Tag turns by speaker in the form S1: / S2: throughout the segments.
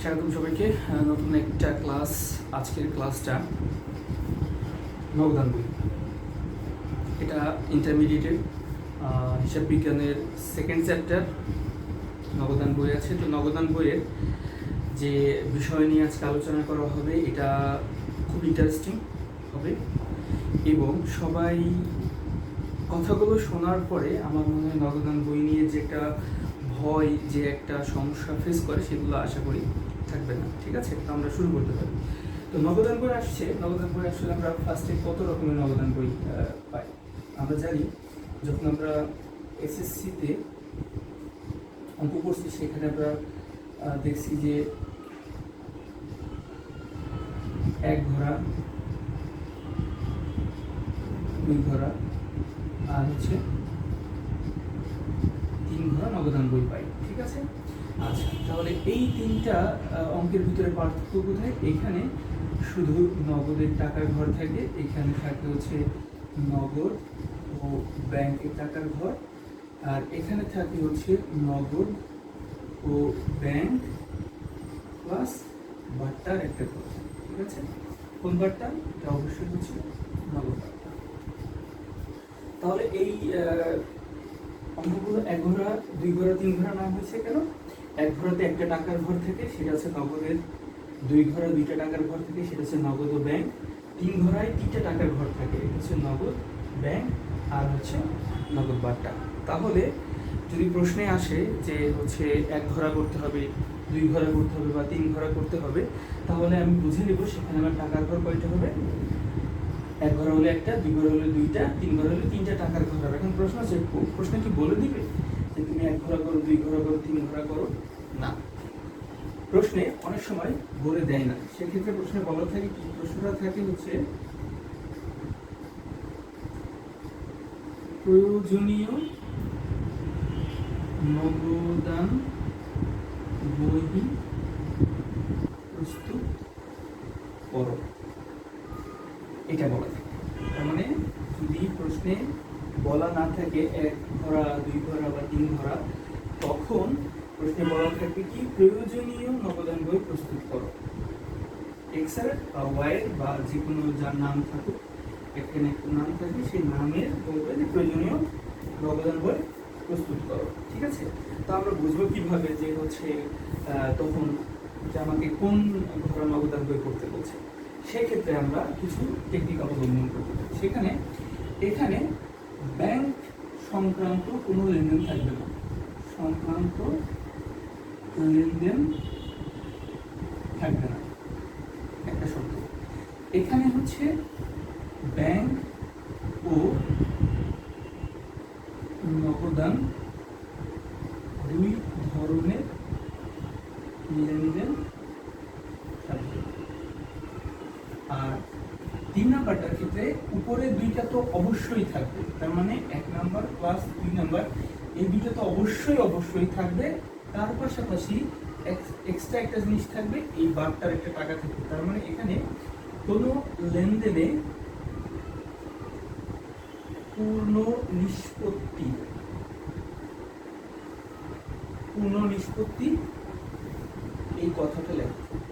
S1: স্বাগতম সবাইকে নতুন একটা ক্লাস। আজকের ক্লাসটা নবদান বই, এটা ইন্টারমিডিয়েটের হিসাব বিজ্ঞানের সেকেন্ড চ্যাপ্টার নবদান বই আছে। তো নবদান বইয়ের যে বিষয় নিয়ে আজকে আলোচনা করা হবে এটা খুব ইন্টারেস্টিং হবে এবং সবাই কথাগুলো শোনার পরে আমার মনে হয় নবদান বই নিয়ে যে একটা ভয়, যে একটা সমস্যা ফেস করে সেগুলো আশা করি থাকবে না। ঠিক আছে, তো আমরা শুরু করতে পারি। তো নবদান বই আসছে। নবদান বই আসলে আমরা ফার্স্টে কত রকমের নবদান বই পাই আমরা জানি। যখন আমরা এসএসসিতে অঙ্ক করছি সেখানে আমরা দেখছি যে এক ঘোড়া, দুই ঘোড়া আর হচ্ছে তিন ঘোড়া নবদান বই পাই। ঠিক আছে, আচ্ছা তাহলে এই তিনটা অঙ্কের ভিতরে পার্থক্য কোথায়? এখানে শুধু নগদের টাকার ঘর থাকে, এখানে থাকে হচ্ছে নগদ ও ব্যাংকের টাকার ঘর, আর এখানে থাকে হচ্ছে নগদ ও ব্যাংক প্লাস বাট্টার একটা ঘর। ঠিক আছে, কোন বাট্টা? এটা অবশ্যই হচ্ছে নগদ বাট্টা। তাহলে এই অঙ্কগুলো এক ঘোড়া, দুই ঘোড়া, তিন ঘোড়া নাম হয়েছে কেন? এক ঘোড়াতে একটা টাকার ঘর থেকে, সেটা হচ্ছে নগদের। দুই ঘোড়া দুইটা টাকার ঘর থেকে, সেটা হচ্ছে নগদ ও ব্যাংক। তিন ঘোড়ায় তিনটা টাকার ঘর থাকে, এটা হচ্ছে নগদ, ব্যাংক আর হচ্ছে নগদ বাট্টা। তাহলে যদি প্রশ্নে আসে যে হচ্ছে এক ঘোড়া করতে হবে, দুই ঘোড়া করতে হবে বা তিন ঘোড়া করতে হবে, তাহলে আমি বুঝে নেব সেখানে আমার টাকার ঘর কয়টা হবে। এক ঘর হলে একটা, দুই ঘর হলে দুইটা, তিন ঘর হলে তিনটা টাকার ঘর হবে। এখন প্রশ্ন আছে, প্রশ্ন কি বলে দিবে যে তুমি এক ঘোড়া করো, দুই ঘোড়া করো, তিন ঘোড়া করো? না, প্রশ্নে অনেক সময় বলে দেয় না। সেক্ষেত্রে প্রশ্নে বলা থাকে কি? প্রশ্নটা থাকে হচ্ছে প্রয়োজনীয় নবদান বই প্রস্তুত করো, এটা বলা থাকে। তার মানে যদি প্রশ্নে বলা না থাকে এক ঘোড়া, দুই ঘোড়া বা তিন ঘোড়া, তখন প্রশ্নে বলা থাকবে কি? প্রয়োজনীয় নবদান বই প্রস্তুত করো। এক্স এর বা ওয়াই এর বা যে কোনো যার নাম থাকুক, এখানে একটা নাম থাকবে, সেই নামের বলবে যে প্রয়োজনীয় নবদান বই প্রস্তুত করো। ঠিক আছে, তো আমরা বুঝবো কিভাবে যে হচ্ছে তখন যে আমাকে কোন ঘোড়া নবদান বই করতে বলছে? সেক্ষেত্রে আমরা কিছু টেকনিক অবলম্বন করতে পারি। এখানে ব্যাংক সংক্রান্ত কোনো লেনদেন থাকবে না, সংক্রান্ত লেনদেন থাকবে না, একটা শর্ত। এখানে হচ্ছে ব্যাংক ও নগদান দুই ধরনের লেনদেন থাকবে। আর তিন নাম্বারটার ক্ষেত্রে উপরে দুইটা তো অবশ্যই থাকবে, তার মানে এক নাম্বার প্লাস দুই নাম্বার, এই দুইটা তো অবশ্যই থাকবে। তার পাশাপাশি এক্সট্রা একটা জিনিস থাকবে, এই বারটার একটা টাকা থাকবে। তার মানে এখানে কোনো লেনদেনে পূর্ণ নিষ্পত্তি এই কথাটা লেখা থাকবে।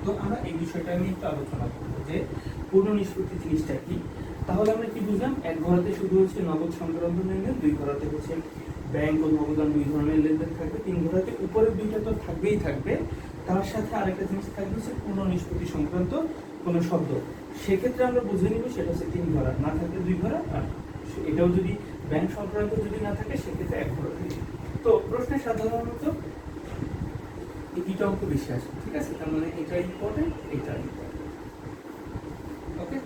S1: তো আমরা এই বিষয়টা নিয়ে একটু আলোচনা করবো যে পূর্ণ নিষ্পত্তি জিনিসটা কি। তাহলে আমরা কি বুঝলাম? এক ঘোড়াতে শুধু হচ্ছে নগদ সংক্রান্ত লেনদেন, দুই ঘোড়াতে হচ্ছে ব্যাংক ও নগদান দুই ধরনের লেনদেন থাকবে, তিন ঘোড়াতে উপরের দুইটা তো থাকবেই থাকবে, তার সাথে আরেকটা জিনিস থাকবে হচ্ছে পূর্ণ নিষ্পত্তি সংক্রান্ত কোনো শব্দ। সেক্ষেত্রে আমরা বুঝে নিব সেটা হচ্ছে তিন ঘোড়া, না থাকলে দুই ঘোড়া, আর এটাও যদি ব্যাংক সংক্রান্ত যদি না থাকে সেক্ষেত্রে এক ঘোড়া থাকে। তো প্রশ্নে সাধারণত এই দুইটা অঙ্ক বেশি আসে। ঠিক আছে, তার মানে এটা ইম্পর্টেন্ট, এটা ইম্পর্টেন্ট। ওকে,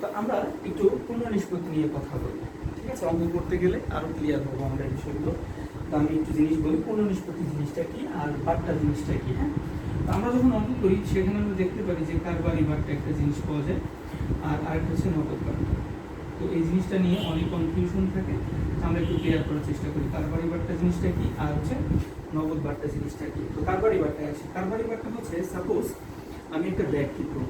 S1: তো আমরা একটু পূর্ণ নিষ্পত্তি নিয়ে কথা বলবো। ঠিক আছে, অঙ্ক করতে গেলে আরো ক্লিয়ার হবো আমরা এই বিষয়গুলো। তো আমি একটু জিনিস বলি, পূর্ণ নিষ্পত্তি জিনিসটা কি আর বাট্টা জিনিসটা কি। হ্যাঁ, তো আমরা যখন অঙ্ক করি সেখানে আমরা দেখতে পারি যে কারবারি বাট্টা একটা জিনিস পাওয়া যায়, আর আরেকটা হচ্ছে নগদ বাট্টা। তো এই জিনিসটা নিয়ে অনেক কনফিউশন থাকে, আমরা একটু ক্লিয়ার করার চেষ্টা করি। কারবারি বাট্টা জিনিসটা কি আর হচ্ছে নগদ বাট্টা জিনিসটা কি। তো কারবারি বাট্টা আছে। কারবারি বাট্টা হচ্ছে সাপোজ আমি একটা ব্যাগ কিনবো,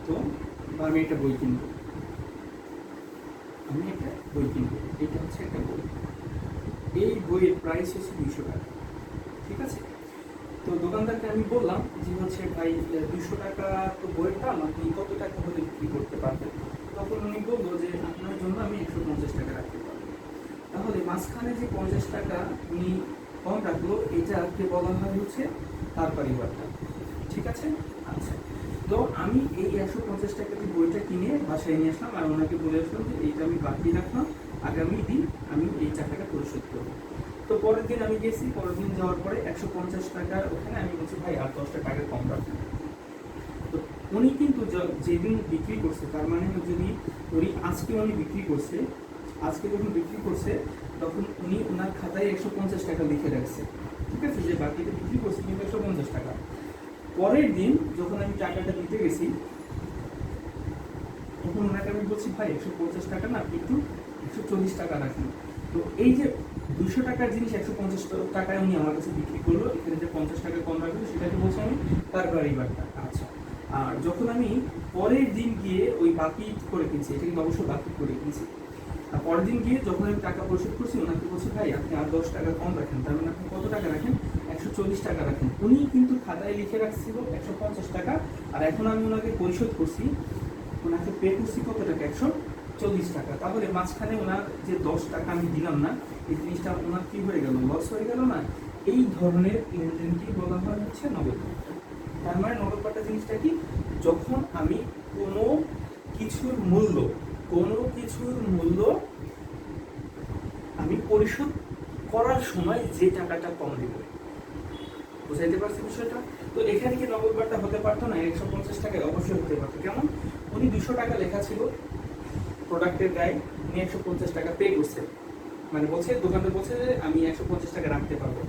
S1: তো আমি একটা বই কিনবো, এটা হচ্ছে একটা বই। এই বইয়ের প্রাইস হচ্ছে 200 টাকা, ঠিক আছে। তো দোকানদারকে আমি বললাম যে হচ্ছে ভাই 200 টাকা তো বইয়ের দাম, আপনি কত টাকা হলে বিক্রি করতে পারবেন? তখন উনি বললো যে আপনার জন্য আমি 150 টাকা রাখতে পারবো। তাহলে মাঝখানে যে 50 টাকা উনি কম রাখলো, এটাকে বলা হয় হচ্ছে তার পরিবারটা, ঠিক আছে। আচ্ছা, তো আমি এই 150 টাকা দিয়ে বইটা কিনে বাসায় নিয়ে আসলাম আর ওনাকে বলে আসলাম যে এইটা আমি বাকি রাখলাম, আগামী দিন আমি এই টাকাটা পরিশোধ করবো। তো পরের দিন আমি গেছি, পরের দিন যাওয়ার পরে 150 টাকা ওখানে আমি বলছি ভাই আর 10 টাকা কম রাখেন। তো উনি কিন্তু যেদিন বিক্রি করছে, তার মানে যদি উনি আজকে উনি বিক্রি করছে, আজকে যখন বিক্রি করছে তখন উনি ওনার খাতায় 150 টাকা লিখে রাখছে, ঠিক আছে, যে বাকিটা বিক্রি করছে কিন্তু 150 টাকা। পরের দিন যখন আমি টাকাটা দিতে গেছি তখন ওনাকে আমি বলছি ভাই 150 টাকা না, আপনি একটু 140 টাকা রাখেন। তো এই যে 200 টাকার জিনিস 150 টাকায় উনি আমার কাছে বিক্রি করলো, এখানে যে 50 টাকা কম রাখলো সেটাকে বলছি আমি তার পরিবারটা। আচ্ছা, আর যখন আমি পরের দিন গিয়ে ওই বাকি করে কিনছি, এটা কিন্তু অবশ্যই বাকি করে কিনছি, আর পরের দিন গিয়ে যখন আমি টাকা পরিশোধ করছি ওনাকে বলছি ভাই আপনি আর 10 টাকা কম রাখেন, তার মানে আপনি কত টাকা রাখেন? 140 টাকা রাখেন। উনি কিন্তু খাতায় লিখে রাখছিল 150 টাকা, আর এখন আমি ওনাকে পরিশোধ করছি, ওনাকে পে করছি কত টাকা? 140 টাকা। তাহলে মাঝখানে ওনার যে 10 টাকা আমি দিলাম না, এই জিনিসটা ওনার কি হয়ে গেল? লস হয়ে গেল না? এই ধরনের লেনদেনকে বলা হয় হচ্ছে নগদ বাট্টা। তার মানে নগদ বাট্টা জিনিসটা কি? যখন আমি কোনো কিছুর মূল্য আমি পরিশোধ করার সময় যে টাকাটা কম দিব। বুঝাইতে পারছি বিষয়টা? তো এখানে কি নগদ বাট্টা হতে পারতো না? 150 টাকায় অবশ্যই হতে পারতো। কেমন? উনি 200 টাকা লেখা ছিল প্রোডাক্টের গায়ে, উনি 150 টাকা পে করছে, মানে বলছে, দোকানদার বলছে যে আমি 150 টাকা রাখতে পারবো।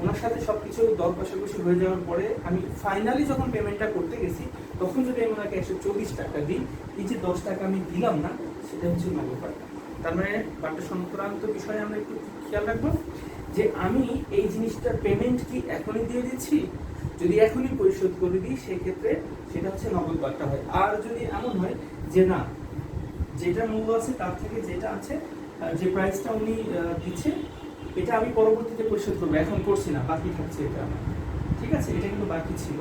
S1: ওনার সাথে সবকিছু দর কষাকষি হয়ে যাওয়ার পরে আমি ফাইনালি যখন পেমেন্টটা করতে গেছি তখন যদি আমি ওনাকে 140 টাকা দিই, এই যে 10 টাকা আমি দিলাম না, সেটা হচ্ছে নগদ বাট্টা। তার মানে বাট্টা সংক্রান্ত বিষয়ে আমরা একটু খেয়াল রাখবো যে আমি এই জিনিসটার পেমেন্ট কি এখনই দিয়ে দিচ্ছি, যদি এখনই পরিশোধ করে দিই সেক্ষেত্রে সেটা হচ্ছে নগদ বাট্টা হয়। আর যদি এমন হয় যে না, যেটা মূল্য আছে তার থেকে যেটা আছে, যে প্রাইসটা উনি দিচ্ছে এটা আমি পরবর্তীতে পরিশোধ করবো, এখন করছি না, বাকি থাকছে এটা আমার, ঠিক আছে, এটা কিন্তু বাকি ছিল,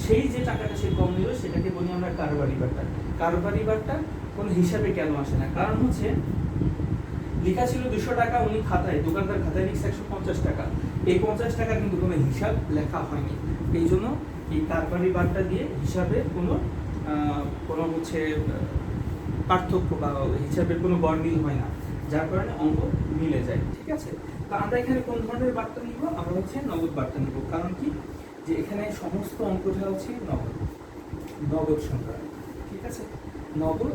S1: সেই যে টাকাটা সে কম নিল সেটাকে বলি আমরা কারবারি বাট্টা। কারবারি বাট্টা কোনো হিসাবে কেন আসে না? কারণ হচ্ছে লেখা ছিল 200 টাকা, উনি খাতায়, দোকানদার খাতায় লিখছে 150 টাকা, এই 50 টাকা কিন্তু কোনো হিসাব লেখা হয়নি। এই জন্য এই কারবারি বাট্টা দিয়ে হিসাবে কোনো হচ্ছে পার্থক্য বা হিসাবের কোনো গরমিল হয় না, যার কারণে অঙ্ক মিলে যায়, ঠিক আছে। তো আমরা এখানে কোন ধরনের বার্তা নিব? আমরা হচ্ছে নগদ বার্তা নিব। কারণ কি? যে এখানে সমস্ত অঙ্কটা হচ্ছে নগদ সংক্রান্ত, ঠিক আছে, নগদ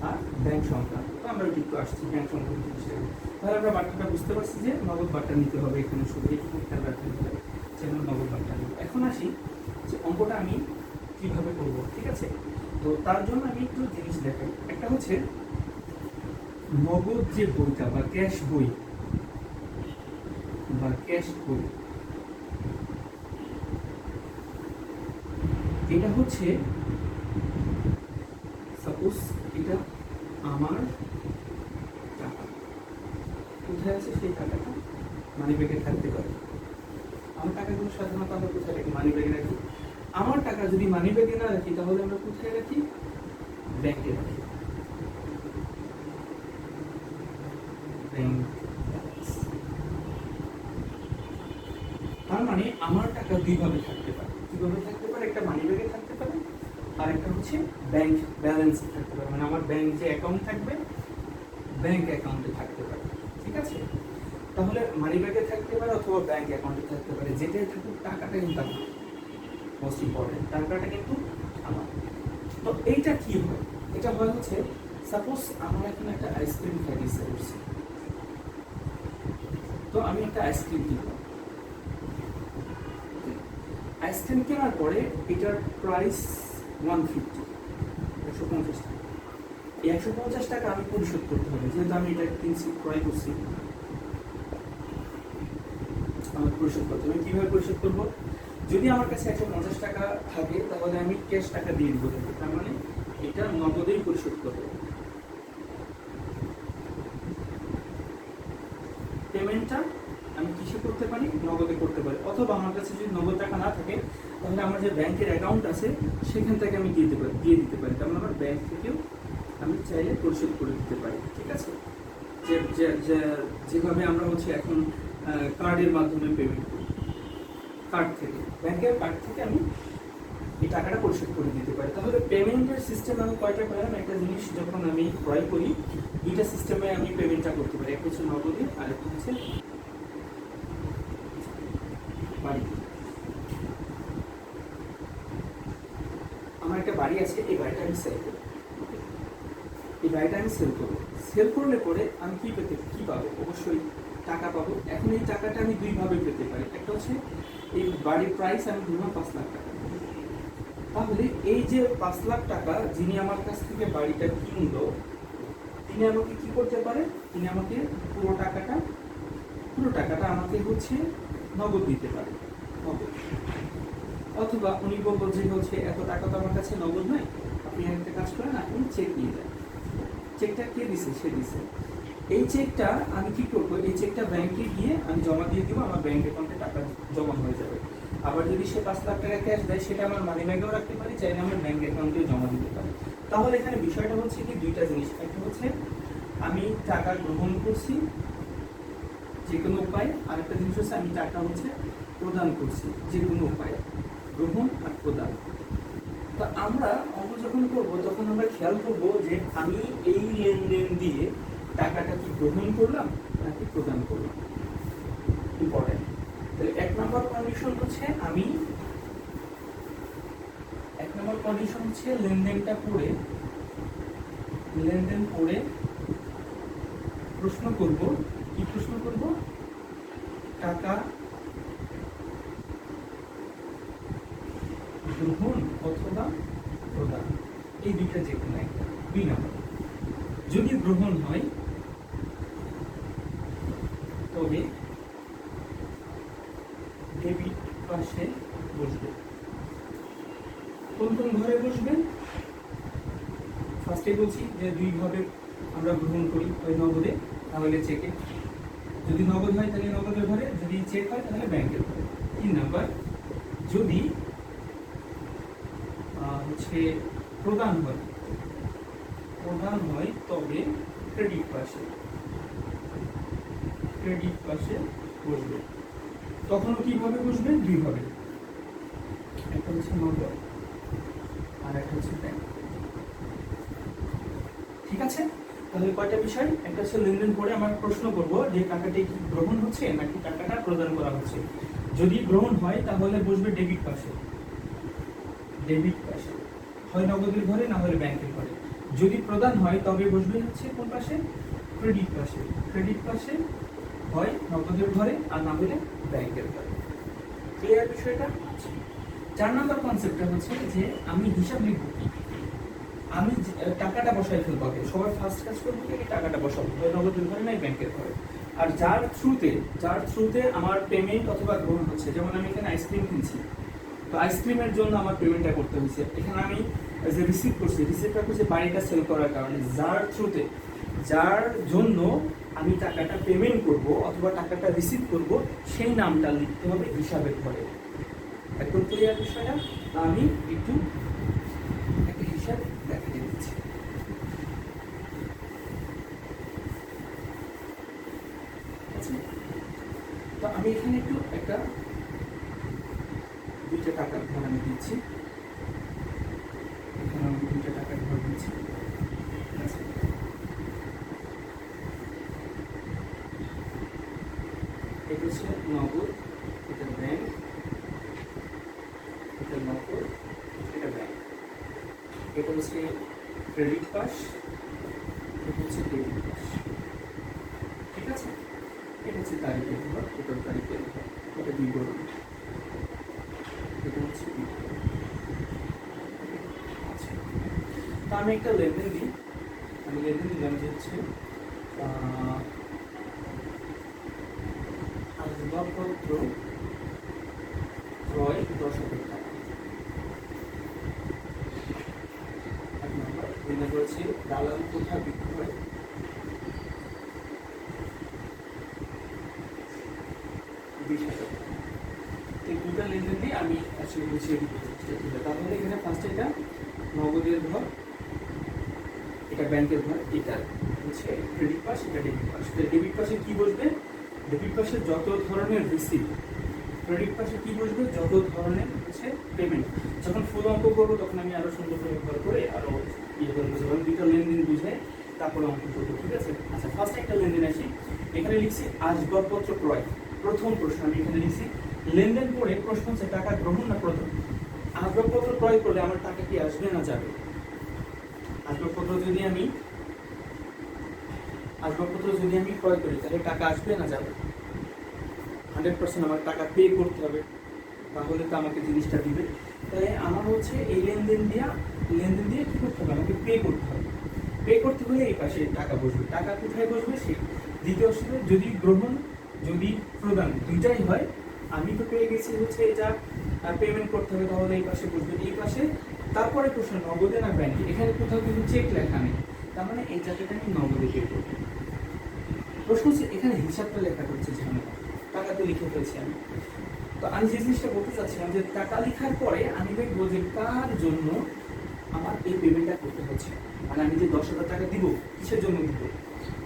S1: আর ব্যাংক সংক্রান্ত। তো আমরা একটু আসছি ব্যাংক সংক্রান্ত জিনিসটাকে, তাহলে আমরা বার্তাটা বুঝতে পারছি যে নগদ বার্তা নিতে হবে, এখানে শুধু একটু খেয়াল রাখতে হবে যে আমরা নগদ বার্তা নিব। এখন আসি যে অঙ্কটা আমি কিভাবে করব, ঠিক আছে। তো তার জন্য আমি একটু জিনিস দেখাই। একটা হচ্ছে নগদ যে বইটা বা ক্যাশ বই, এটা হচ্ছে সাপোজ এটা আমার টাকা, কোথায় আছে সেই টাকাটা? মানি ব্যাগে থাকতে পারে। আমার টাকাগুলো সাধারণত আমরা কোথায় রাখি? মানি ব্যাগে রাখি। আমার টাকা যদি মানি ব্যাগে না রাখি তাহলে আমরা কোথায় রাখি? ব্যাংকে রাখি। তার মানে আমার টাকা দুইভাবে থাকতে পারে। কিভাবে থাকতে পারে? একটা মানি ব্যাগে থাকতে পারে, আর একটা হচ্ছে ব্যাংক ব্যালেন্সে থাকতে পারে, মানে আমার ব্যাংক যে অ্যাকাউন্ট থাকবে ব্যাংক অ্যাকাউন্টে থাকতে পারে, ঠিক আছে। তাহলে মানি ব্যাগে থাকতে পারে অথবা ব্যাংক অ্যাকাউন্টে থাকতে পারে, যেটাই থাকুক টাকাটা কিন্তু আমার, মোস্ট ইম্পর্টেন্ট টাকাটা কিন্তু আমার। তো এইটা কি হয়? এটা হয় হচ্ছে সাপোজ আমার এখানে একটা আইসক্রিম খাইতে ইচ্ছা করছে, তো আমি একটা আইসক্রিম কিনলাম। আইসক্রিম কেনার পরে এটার প্রাইস 150 টাকা। এই 150 টাকা আমি পরিশোধ করতে হবে, যেহেতু আমি এটা কিনছি, ক্রয় করছি, আমার পরিশোধ করতে হবে। কিভাবে পরিশোধ করবো? যদি আমার কাছে 150 টাকা থাকে তাহলে আমি ক্যাশ টাকা দিয়ে দিব, তার মানে এটা নগদেই পরিশোধ করবো। পেমেন্টটা আমি কিসে করতে পারি, নগদে করতে পারি, অথবা আমার কাছে যদি নগদ টাকা না থাকে তাহলে আমার যে ব্যাংকের অ্যাকাউন্ট আছে সেখান থেকে আমি দিয়ে দিতে পারি, তার মানে আমার ব্যাংক থেকেও আমি চাইলে পরিশোধ করে দিতে পারি। ঠিক আছে, যেভাবে আমরা হচ্ছে এখন কার্ডের মাধ্যমে পেমেন্ট করি, কার্ড থেকে, ব্যাংকের কার্ড থেকে আমি এই টাকাটা পরিশোধ করে দিতে পারি। তাহলে পেমেন্টের সিস্টেম আমি কয়টা পেলাম? একটা জিনিস যখন আমি ক্রয় করি দুইটা সিস্টেমে আমি পেমেন্টটা করতে পারি, একটা হচ্ছে নগদে আর একটা হচ্ছে বাড়িতে। আমার একটা বাড়ি আছে, এই বাড়িটা আমি সেল করবো, এই বাড়িটা আমি সেল করবো, সেল করলে পরে আমি কি পাবো? অবশ্যই টাকা পাবো। এখন এই টাকাটা আমি দুইভাবে পেতে পারি, একটা হচ্ছে এই বাড়ির প্রাইস আমি ধরলাম 5 লাখ টাকা, তাহলে এই যে 5 লাখ টাকা যিনি আমার কাছ থেকে বাড়িটা কিনলো তিনি আমাকে কি করতে পারে? তিনি আমাকে পুরো টাকাটা আমাকে হচ্ছে নগদ দিতে পারে, নগদ। অথবা উনি বলবো যে হচ্ছে এত টাকা তো আমার কাছে নগদ নাই, আপনি একটা কাজ করেন, আপনি চেক নিয়ে যান। চেকটা কে দিছে? সে দিছে। এই চেকটা আমি কি করবো? এই চেকটা ব্যাংকে গিয়ে আমি জমা দিয়ে দিব, আমার ব্যাংক অ্যাকাউন্টে টাকা জমা হয়ে যাবে। আবার যদি সে 5 লাখ টাকা ক্যাশ দেয় সেটা আমার মানি ব্যাগেও রাখতে পারি, চাইলে আমার ব্যাংক অ্যাকাউন্টেও জমা দিতে পারি। তাহলে এখানে বিষয়টা হচ্ছে কি দুইটা জিনিস, একটা হচ্ছে আমি টাকা গ্রহণ করছি যে কোনো উপায়ে, আর একটা জিনিস হচ্ছে আমি টাকা হচ্ছে প্রদান করছি যে কোনো উপায়ে, গ্রহণ আর প্রদান। তা আমরা অঙ্ক যখন করবো তখন আমরা খেয়াল করবো যে আমি এই লেনদেন দিয়ে টাকাটা কি গ্রহণ করলাম নাকি প্রদান করলাম, ইম্পর্টেন্ট। তাহলে 1 নম্বর কন্ডিশন হচ্ছে লেনদেন করে প্রশ্ন করব, কি প্রশ্ন করব? টাকা গ্রহণ অথবা প্রদান, এই দুইটা যে কোনো একটা। 2 নম্বর, যদি গ্রহণ হয় তবে ডেবিট পাশে বসবে। কোন ঘরে বসবেন? ফার্স্টে বলছি যে দুইভাবে আমরা গ্রহণ করি, ওই নগদে তাহলে চেকে, যদি নগদ হয় তাহলে নগদের ঘরে, যদি চেক হয় তাহলে ব্যাংকের ঘরে। 3 নাম্বার, যদি হচ্ছে প্রদান হয় তবে ক্রেডিট পাশে বসবে। তখনও কিভাবে বসবে? দুইভাবে, একটা হচ্ছে নগদ আর একটা হচ্ছে ব্যাংক। ঠিক আছে, তাহলে কয়টা বিষয়? একটা হচ্ছে লেনদেন করে আমার প্রশ্ন করব যে টাকাটি কি গ্রহণ হচ্ছে নাকি টাকাটা প্রদান করা হচ্ছে। যদি গ্রহণ হয় তাহলে বসবে ডেবিট পাশে, হয় নগদের ঘরে না হলে ব্যাংকের ঘরে। যদি প্রদান হয় তবে বসবে হচ্ছে কোন পাশে? ক্রেডিট পাশে, হয় নগদের ঘরে আর না হলে ব্যাংকের ঘরে। ক্লিয়ার বিষয়টা? 4 নম্বর কনসেপ্টটা হচ্ছে যে আমি হিসাব লিখব কি, আমি টাকাটা বসাই ফেলবো আগে, সবার ফার্স্ট কাজ করবো কি টাকাটা বসাবো, হয় নগদের ঘরে নাই ব্যাংকের ঘরে। আর যার থ্রুতে আমার পেমেন্ট অথবা গ্রহণ হচ্ছে, যেমন আমি এখানে আইসক্রিম কিনছি, তো আইসক্রিমের জন্য আমার পেমেন্টটা করতে হয়েছে, এখানে আমি যে রিসিভ করছি, রিসিভটা করছি বাড়িটা সেল করার কারণে, যার জন্য আমি টাকাটা পেমেন্ট করব অথবা টাকাটা রিসিভ করব সেই নামটা লিখতে হবে হিসাবের ঘরে। একদম ক্লিয়ার বিষয়টা? আমি একটু একটা হিসাব দেখিয়ে দিচ্ছি। তো আমি এখানে একটু একটা 2টা টাকার ঘর আমি দিচ্ছি, এখানে আমি 2টা টাকার ঘর দিচ্ছি। এটা হচ্ছে নগদ, এটা ব্যাংক, এটা নগদ, এটা ব্যাংক। এটা হচ্ছে ক্রেডিট পাশ, এটা হচ্ছে ডেবিট পাশ। ঠিক আছে, এটা হচ্ছে তারিখের ঘর, টোটাল তারিখের ঘর, এটা বিবরণ, এটা হচ্ছে বিবরণ। আচ্ছা, তো আমি একটা লেনদেন দিই, আমি লেনদেন দিলাম যে হচ্ছে আসবাবপত্র ক্রয় 10,000 টাকা। 1 নম্বর। 2 নম্বর হচ্ছে দালাল কোঠা বিক্রয় 20,000। এই দুটা লেনদেন দিয়ে আমি আসলে বুঝিয়ে দিব। তাহলে এখানে ফার্স্টে এটা নগদের ঘর, এটা ব্যাংকের ঘর, এটা হচ্ছে ক্রেডিট পাস, এটা ডেবিট পাস। ডেবিট পাশে কি বসবে? ডেবিট পাশে যত ধরনের রিসিভ, ক্রেডিট পাশে কি বসবে? যত ধরনের হচ্ছে পেমেন্ট। যখন ফুল অঙ্ক করবো তখন আমি আরো সুন্দর করে ঘর করে আরো ইয়ে করে বুঝবো, দুটো লেনদেন বুঝে তারপরে অঙ্ক করবো, ঠিক আছে? আচ্ছা, ফার্স্ট একটা লেনদেন আসি। এখানে লিখছি আসবাবপত্র ক্রয়। প্রথম প্রশ্ন আমি এখানে লিখছি লেনদেন করে প্রশ্ন হচ্ছে টাকা গ্রহণ না প্রদান। আসবাবপত্র ক্রয় করলে আমার টাকা কি আসবে না যাবে? আসবাবপত্র যদি আমি ক্রয় করি তাহলে টাকা আসবে না যাবে? 100% আমার টাকা পে করতে হবে, তাহলে তো আমাকে জিনিসটা দিবে। তাহলে আমার হচ্ছে এই লেনদেন দিয়ে কি করতে হবে? আমাকে পে করতে হবে। পে করতে হলে এই পাশে টাকা বসবে। টাকা কোথায় বসবে? সেই দ্বিতীয় অংশে যদি গ্রহণ যদি প্রদান দুইটাই হয়, আমি তো পেয়ে গেছি হচ্ছে এটা পেমেন্ট করতে হবে, তাহলে এই পাশে বসবে। এই পাশে তারপরে প্রশ্ন নগদে না ব্যাংকে, এখানে কোথাও কিন্তু চেক লেখা নেই, তার মানে এই জায়গাটা আমি নগদে পে করব। প্রশ্ন হচ্ছে এখানে হিসাবটা লেখা হচ্ছে ঝামেলা, টাকা তো লিখে ফেলছি আমি। তো আমি যে জিনিসটা বলতে চাচ্ছিলাম যে টাকা লেখার পরে আমি দেখবো যে কার জন্য আমার এই পেমেন্টটা করতে হচ্ছে, মানে আমি যে 10,000 টাকা দিব কিসের জন্য দিব?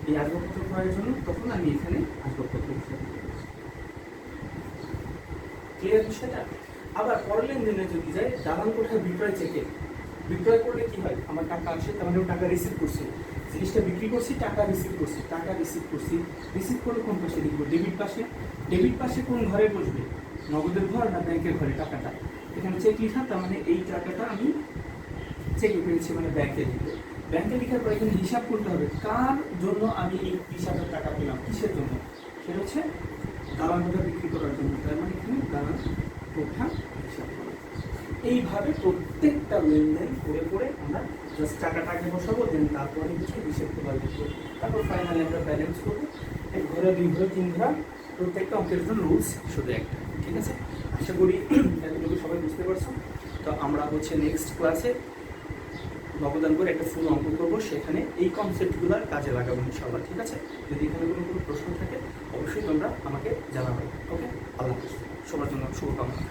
S1: এই আসবাবপত্র ক্রয়ের জন্য। তখন আমি এখানে আসবাবপত্র ক্লিয়ার বিষয়টা। আবার পরের লেনদেনে যদি যাই, দালান কোঠায় বিক্রয় চেকে, বিক্রয় করলে কি হয়? আমার টাকা আসে, তার মানে টাকা রিসিভ করছি, জিনিসটা বিক্রি করছি, টাকা রিসিভ করছি। রিসিভ করে কোন পাশে লিখবো? ডেবিট পাশে। ডেবিট পাশে কোন ঘরে বসবে? নগদের ঘর না ব্যাংকের ঘরে টাকাটা? এখানে চেক লিখা, তার মানে এই টাকাটা আমি চেকে পেয়েছি, মানে ব্যাংকে লিখবো। ব্যাংকে লিখার পর এখানে হিসাব করতে হবে কার জন্য আমি এই 20,000 টাকা পেলাম, কিসের জন্য? সেটা হচ্ছে দালান কোঠা বিক্রি করার জন্য। তার মানে এখানে দালান কোঠা হিসাব করা। এইভাবে প্রত্যেকটা লেনদেন করে আমরা জাস্ট টাকাটা আগে বসাবো, দেন তারপরে হচ্ছে হিসেব করা লিখবো, তারপর ফাইনালি আমরা ব্যালেন্স করবো। এক ঘরে, দুই ঘরে, তিন ঘর, প্রত্যেকটা অঙ্কের জন্য রুলস শুধু একটা, ঠিক আছে? আশা করি এতটুকু সবাই বুঝতে পারছো। তো আমরা হচ্ছে নেক্সট ক্লাসে নবদান করে একটা ফুল অঙ্ক করবো, সেখানে এই কনসেপ্টগুলো কাজে লাগাবো ইনশাআল্লাহ, ঠিক আছে? যদি এখানে কোনো প্রশ্ন থাকে অবশ্যই তোমরা আমাকে জানাবে। ওকে, আল্লাহ হাফেজ, সবার জন্য শুভকামনা।